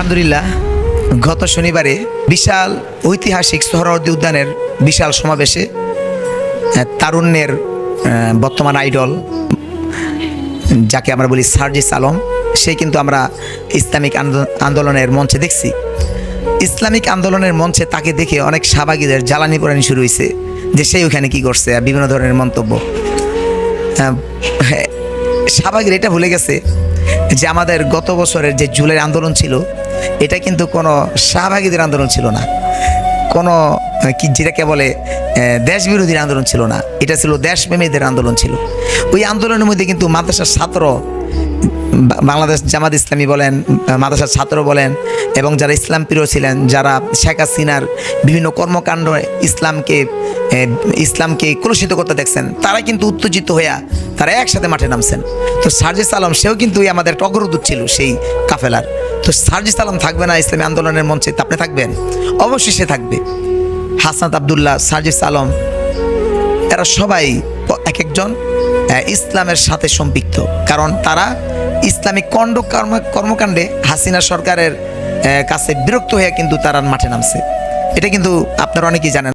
আলহামদুলিল্লাহ, গত শনিবারে বিশাল ঐতিহাসিক সোহরাওয়ার্দী উদ্যানের বিশাল সমাবেশে তারুণ্যের বর্তমান আইডল যাকে আমরা বলি সার্জিস আলম, সে কিন্তু আমরা ইসলামিক আন্দোলনের মঞ্চে দেখছি। ইসলামিক আন্দোলনের মঞ্চে তাকে দেখে অনেক শাহবাগীদের জ্বালানি পোড়ানি শুরু হয়েছে যে সেই ওখানে কী করছে, বিভিন্ন ধরনের মন্তব্য। শাহবাগীর এটা ভুলে গেছে যে আমাদের গত বছরের যে জুলাই আন্দোলন ছিল, এটা কিন্তু কোনো শাহবাগীদের আন্দোলন ছিল না, কোনো কি যেটাকে বলে দেশ বিরোধীর আন্দোলন ছিল না, এটা ছিল দেশপ্রেমীদের আন্দোলন ছিল। ওই আন্দোলনের মধ্যে কিন্তু মাদ্রাসার ছাত্র, বাংলাদেশ জামাত ইসলামী বলেন, মাদ্রাসার ছাত্র বলেন, এবং যারা ইসলাম প্রিয় ছিলেন, যারা শেখ হাসিনার বিভিন্ন কর্মকাণ্ড ইসলামকে কলুষিত করতে দেখছেন, তারা কিন্তু উত্তেজিত হইয়া তারা একসাথে মাঠে নামছেন। তো সার্জিস আলম সেও কিন্তু আমাদের অগ্রদূত ছিল সেই কাফেলার। তো সার্জিস আলম থাকবে না ইসলামী আন্দোলনের মঞ্চে? আপনি থাকবেন? অবশ্যই সে থাকবে। হাসনাত আবদুল্লাহ, সার্জিস আলম, এরা সবাই এক একজন ইসলামের সাথে সম্পৃক্ত, কারণ তারা ইসলামিক কর্মকাণ্ডে হাসিনা সরকারের কাছে বিরক্ত হয়ে কিন্তু তারা মাঠে নামছে। এটা কিন্তু আপনারা অনেকেই জানেন।